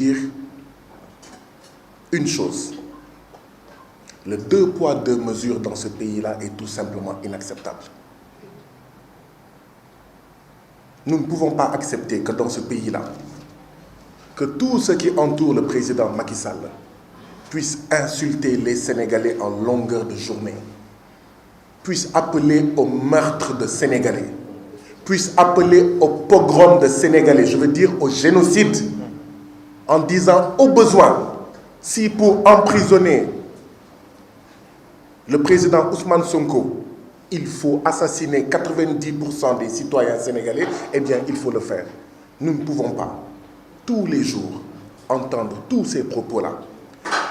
dire une chose. Le 2 poids 2 mesures dans ce pays-là est tout simplement inacceptable. Nous ne pouvons pas accepter que dans ce pays-là, que tous ceux qui entourent le président Macky Sall puissent insulter les Sénégalais en longueur de journée, puissent appeler au meurtre de Sénégalais, puissent appeler au pogrom de Sénégalais, je veux dire au génocide, en disant au besoin, si pour emprisonner le président Ousmane Sonko, il faut assassiner 90% des citoyens sénégalais, eh bien, il faut le faire. Nous ne pouvons pas, tous les jours, entendre tous ces propos-là.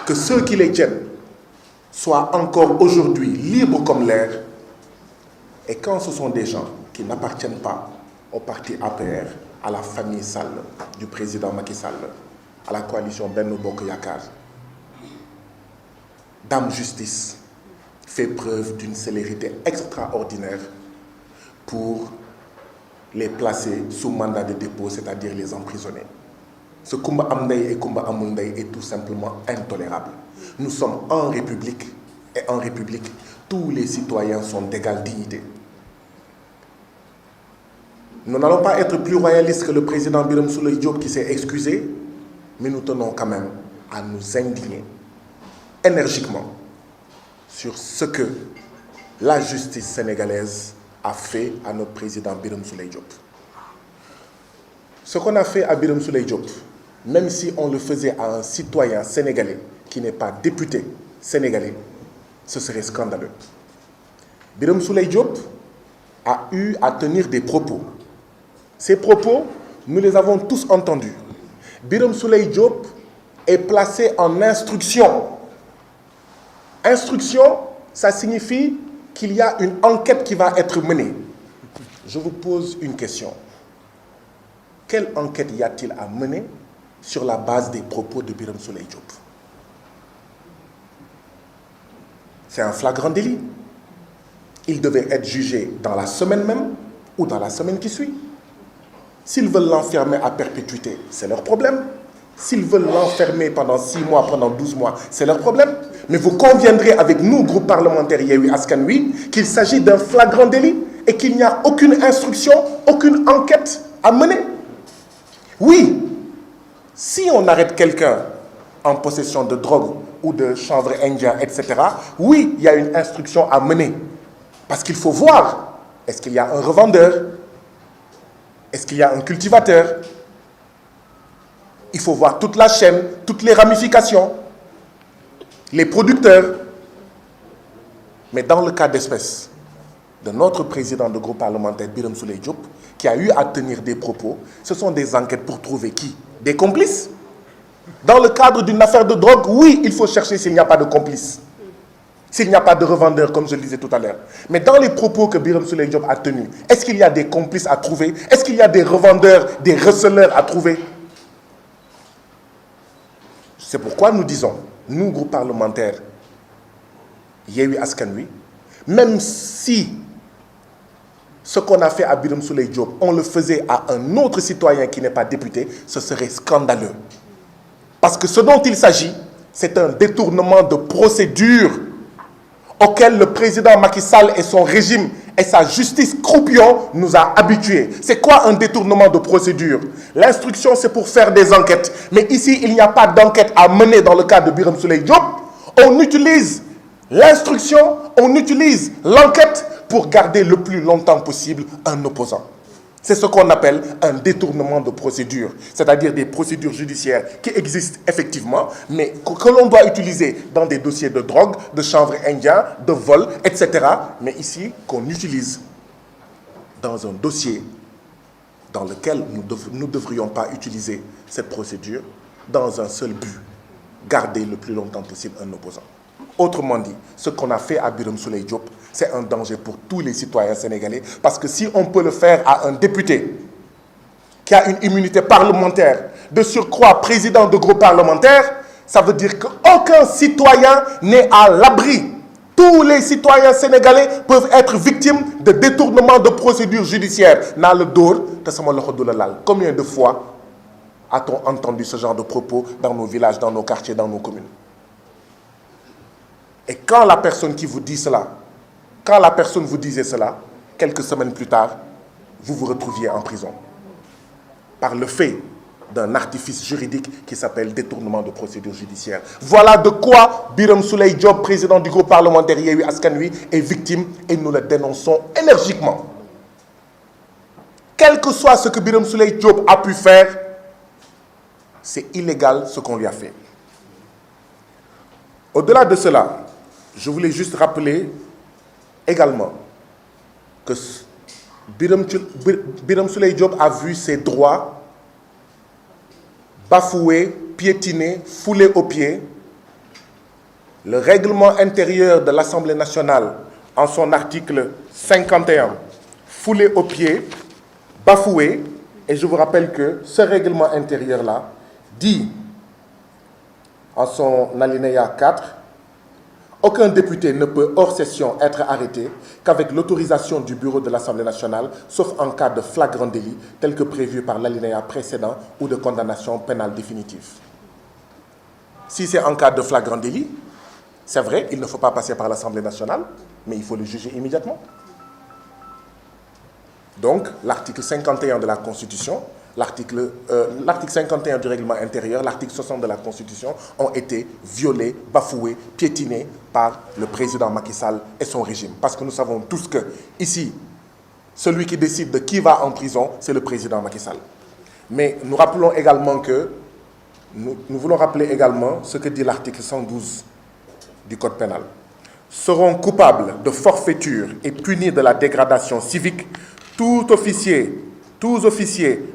Que ceux qui les tiennent soient encore aujourd'hui libres comme l'air. Et quand ce sont des gens qui n'appartiennent pas au parti APR, à la famille Sall, du président Macky Sall, à la coalition Benno Bokk Yakaar, Dame Justice fait preuve d'une célérité extraordinaire pour les placer sous mandat de dépôt, c'est-à-dire les emprisonner. Ce Kumba am ndey et Kumba amul ndey est tout simplement intolérable. Nous sommes en République, et en République, tous les citoyens sont d'égale dignité. Nous n'allons pas être plus royalistes que le président Birame Souleye Diop qui s'est excusé, mais nous tenons quand même à nous indigner énergiquement sur ce que la justice sénégalaise a fait à notre président Birame Souleye Diop. Ce qu'on a fait à Birame Souleye Diop, même si on le faisait à un citoyen sénégalais qui n'est pas député sénégalais, ce serait scandaleux. Birame Souleye Diop a eu à tenir des propos. Ces propos, nous les avons tous entendus. Birame Souleye Diop est placé en instruction. Instruction, ça signifie qu'il y a une enquête qui va être menée. Je vous pose une question. Quelle enquête y a-t-il à mener sur la base des propos de Birame Souleye Diop? C'est un flagrant délit. Il devait être jugé dans la semaine même ou dans la semaine qui suit. S'ils veulent l'enfermer à perpétuité, c'est leur problème. S'ils veulent l'enfermer pendant 6 mois, pendant 12 mois, c'est leur problème. Mais vous conviendrez avec nous, groupe parlementaire Yewwi Askan Wi, qu'il s'agit d'un flagrant délit et qu'il n'y a aucune instruction, aucune enquête à mener. Oui, si on arrête quelqu'un en possession de drogue ou de chanvre indien, etc., oui, il y a une instruction à mener. Parce qu'il faut voir, est-ce qu'il y a un revendeur? Est-ce qu'il y a un cultivateur? Il faut voir toute la chaîne, toutes les ramifications, les producteurs. Mais dans le cas d'espèce de notre président de groupe parlementaire, Birame Souleye Diop, qui a eu à tenir des propos, ce sont des enquêtes pour trouver qui? Des complices? Dans le cadre d'une affaire de drogue, oui, il faut chercher s'il n'y a pas de complices, s'il n'y a pas de revendeurs, comme je le disais tout à l'heure. Mais dans les propos que Birame Souleye Diop a tenus, est-ce qu'il y a des complices à trouver? Est-ce qu'il y a des revendeurs, des receleurs à trouver? C'est pourquoi nous disons, nous, groupe parlementaire Yewwi Askan Wi, même si ce qu'on a fait à Birame Souleye Diop, on le faisait à un autre citoyen qui n'est pas député, ce serait scandaleux. Parce que ce dont il s'agit, c'est un détournement de procédure auquel le président Macky Sall et son régime et sa justice croupion nous a habitués. C'est quoi un détournement de procédure? L'instruction, c'est pour faire des enquêtes. Mais ici, il n'y a pas d'enquête à mener dans le cas de Birame Souleye Diop. On utilise l'instruction, on utilise l'enquête pour garder le plus longtemps possible un opposant. C'est ce qu'on appelle un détournement de procédure, c'est-à-dire des procédures judiciaires qui existent effectivement, mais que l'on doit utiliser dans des dossiers de drogue, de chanvre indien, de vol, etc. Mais ici, qu'on utilise dans un dossier dans lequel nous ne devrions pas utiliser cette procédure dans un seul but, garder le plus longtemps possible un opposant. Autrement dit, ce qu'on a fait à Birame Souleye Diop, c'est un danger pour tous les citoyens sénégalais, parce que si on peut le faire à un député qui a une immunité parlementaire, de surcroît président de groupe parlementaire, ça veut dire qu'aucun citoyen n'est à l'abri. Tous les citoyens sénégalais peuvent être victimes de détournement de procédures judiciaires. Combien de fois a-t-on entendu ce genre de propos dans nos villages, dans nos quartiers, dans nos communes? Et quand la personne qui vous dit cela, quand la personne vous disait cela, quelques semaines plus tard, vous vous retrouviez en prison. Par le fait d'un artifice juridique qui s'appelle détournement de procédure judiciaire. Voilà de quoi Birame Souleye Diop, président du groupe parlementaire Yewwi Askan Wi, est victime et nous le dénonçons énergiquement. Quel que soit ce que Birame Souleye Diop a pu faire, c'est illégal ce qu'on lui a fait. Au-delà de cela, je voulais juste rappeler également que Birame Souleye Diop a vu ses droits bafoués, piétinés, foulés aux pieds. Le règlement intérieur de l'Assemblée nationale, en son article 51, foulé aux pieds, bafoué. Et je vous rappelle que ce règlement intérieur-là dit, en son alinéa 4, aucun député ne peut, hors session, être arrêté qu'avec l'autorisation du bureau de l'Assemblée nationale, sauf en cas de flagrant délit, tel que prévu par l'alinéa précédent ou de condamnation pénale définitive. Si c'est en cas de flagrant délit, c'est vrai, il ne faut pas passer par l'Assemblée nationale, mais il faut le juger immédiatement. Donc, l'article 51 de la Constitution, l'article 51 du règlement intérieur, l'article 60 de la Constitution ont été violés, bafoués, piétinés par le président Macky Sall et son régime. Parce que nous savons tous que, ici, celui qui décide de qui va en prison, c'est le président Macky Sall. Mais nous rappelons également que, nous voulons rappeler également ce que dit l'article 112 du Code pénal. Seront coupables de forfaiture et punis de la dégradation civique tous officiers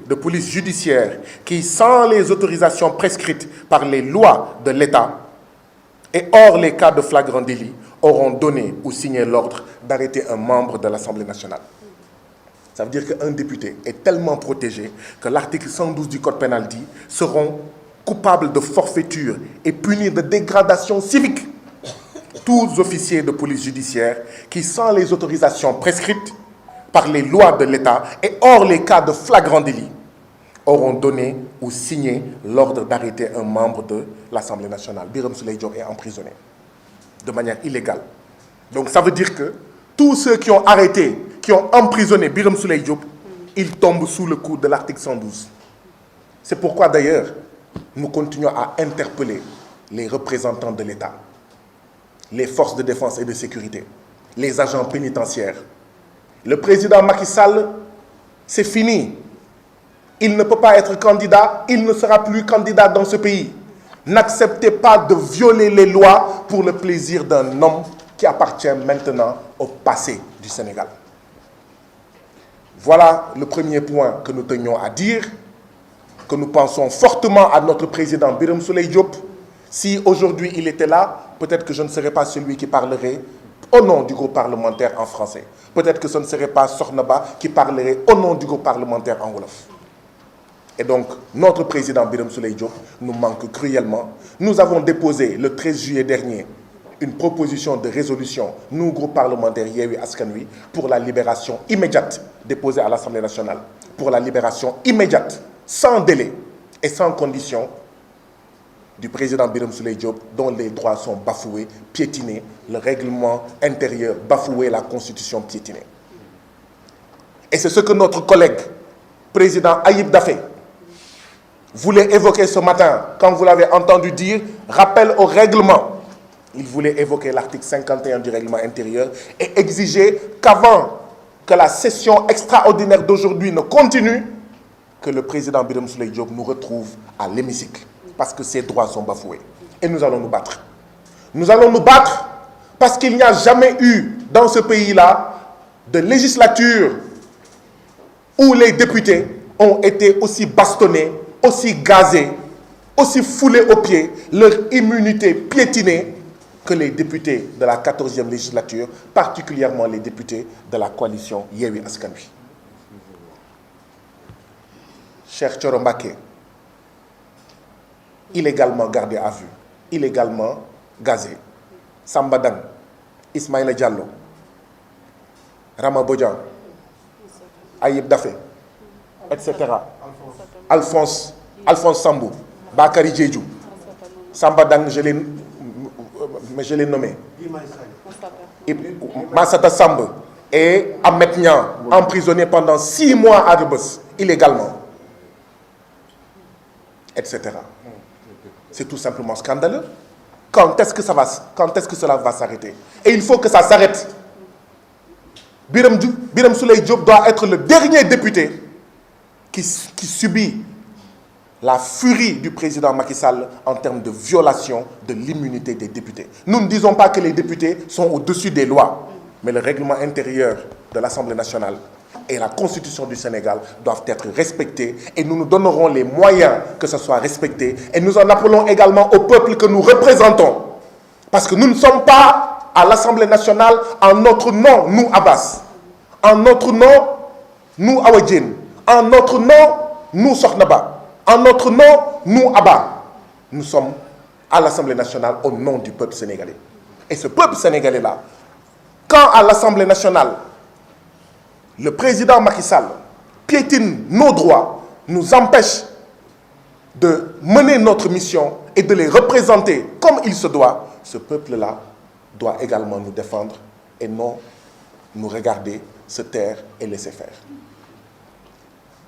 de police judiciaire qui, sans les autorisations prescrites par les lois de l'État et hors les cas de flagrant délit, auront donné ou signé l'ordre d'arrêter un membre de l'Assemblée nationale. Ça veut dire qu'un député est tellement protégé que l'article 112 du Code pénal dit seront coupables de forfaiture et punis de dégradation civique tous officiers de police judiciaire qui, sans les autorisations prescrites par les lois de l'État et hors les cas de flagrant délit, auront donné ou signé l'ordre d'arrêter un membre de l'Assemblée nationale. Birame Souleye Diop est emprisonné de manière illégale. Donc ça veut dire que tous ceux qui ont arrêté, qui ont emprisonné Birame Souleye Diop, ils tombent sous le coup de l'article 112. C'est pourquoi d'ailleurs, nous continuons à interpeller les représentants de l'État, les forces de défense et de sécurité, les agents pénitentiaires. Le président Macky Sall, c'est fini. Il ne peut pas être candidat, il ne sera plus candidat dans ce pays. N'acceptez pas de violer les lois pour le plaisir d'un homme qui appartient maintenant au passé du Sénégal. Voilà le premier point que nous tenions à dire, que nous pensons fortement à notre président Birame Souleye Diop. Si aujourd'hui il était là, peut-être que je ne serais pas celui qui parlerait au nom du groupe parlementaire en français. Peut-être que ce ne serait pas Sornaba qui parlerait au nom du groupe parlementaire en wolof. Et donc, notre président Birame Souleye Diop nous manque cruellement. Nous avons déposé le 13 juillet dernier une proposition de résolution, nous, groupe parlementaire Yewwi Askan Wi, pour la libération immédiate, déposée à l'Assemblée nationale, pour la libération immédiate, sans délai et sans condition, du président Birame Souleye Diop, dont les droits sont bafoués, piétinés, le règlement intérieur bafoué, la Constitution piétinée. Et c'est ce que notre collègue, président Ayib Daffé, voulait évoquer ce matin, quand vous l'avez entendu dire, rappel au règlement. Il voulait évoquer l'article 51 du règlement intérieur et exiger qu'avant que la session extraordinaire d'aujourd'hui ne continue, que le président Birame Souleye Diop nous retrouve à l'hémicycle. Parce que ses droits sont bafoués. Et nous allons nous battre. Nous allons nous battre parce qu'il n'y a jamais eu dans ce pays-là de législature où les députés ont été aussi bastonnés, aussi gazés, aussi foulés aux pieds, leur immunité piétinée que les députés de la 14e législature, particulièrement les députés de la coalition Yewwi Askan Wi. Cher Thioro Mbacké, illégalement gardé à vue, illégalement gazé. Samba Dang, Ismaïla Diallo, Rama Bodian, Ayib Daffé, etc. Alphonse Alphonse Sambou, Bakary Diédhiou, Samba Dang, je l'ai nommé, Massata Samb et Ahmed Niang, emprisonné pendant 6 mois à Rebeuss, illégalement, etc. C'est tout simplement scandaleux. Quand est-ce que cela va s'arrêter? Et il faut que ça s'arrête. Birame Souleye Diop doit être le dernier député qui subit la furie du président Macky Sall en termes de violation de l'immunité des députés. Nous ne disons pas que les députés sont au-dessus des lois, mais le règlement intérieur de l'Assemblée nationale et la Constitution du Sénégal doivent être respectés et nous nous donnerons les moyens que ce soit respecté. Et nous en appelons également au peuple que nous représentons. Parce que nous ne sommes pas à l'Assemblée nationale en notre nom, nous Abbas. En notre nom, nous Awadjin. En notre nom, nous Soknaba. En notre nom, nous Abba. Nous sommes à l'Assemblée nationale au nom du peuple sénégalais. Et ce peuple sénégalais-là, quand à l'Assemblée nationale, le président Macky Sall piétine nos droits, nous empêche de mener notre mission et de les représenter comme il se doit, ce peuple-là doit également nous défendre et non nous regarder, se taire et laisser faire.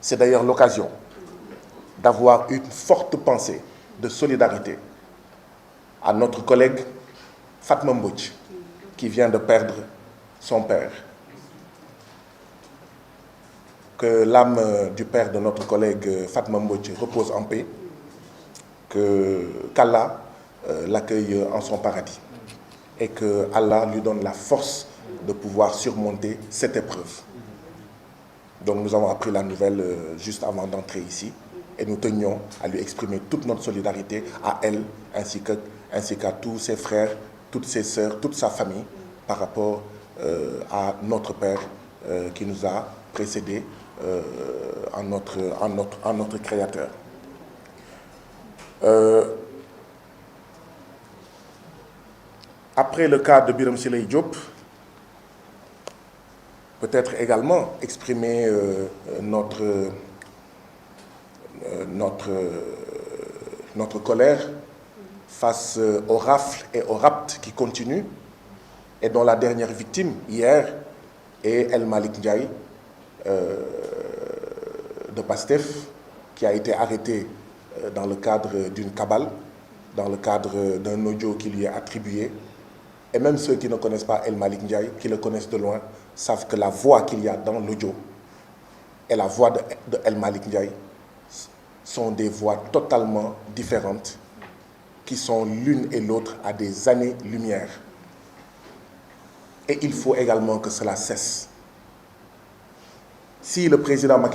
C'est d'ailleurs l'occasion d'avoir une forte pensée de solidarité à notre collègue Fatma Mbodj, qui vient de perdre son père. Que l'âme du père de notre collègue Fatma Mbodj repose en paix, qu'Allah l'accueille en son paradis et que Allah lui donne la force de pouvoir surmonter cette épreuve. Donc nous avons appris la nouvelle juste avant d'entrer ici et nous tenions à lui exprimer toute notre solidarité à elle ainsi qu'à tous ses frères, toutes ses sœurs, toute sa famille par rapport à notre père qui nous a précédés en notre créateur. Après le cas de Birame Souleye Diop, peut-être également exprimer notre colère face aux rafles et aux rapts qui continuent et dont la dernière victime hier est El Malick Ndiaye de Pastef, qui a été arrêté dans le cadre d'une cabale, dans le cadre d'un audio qui lui est attribué. Et même ceux qui ne connaissent pas El Malick Ndiaye, qui le connaissent de loin, savent que la voix qu'il y a dans l'audio et la voix de El Malick Ndiaye sont des voix totalement différentes, qui sont l'une et l'autre à des années-lumière. Et il faut également que cela cesse. Si le président Macky Sall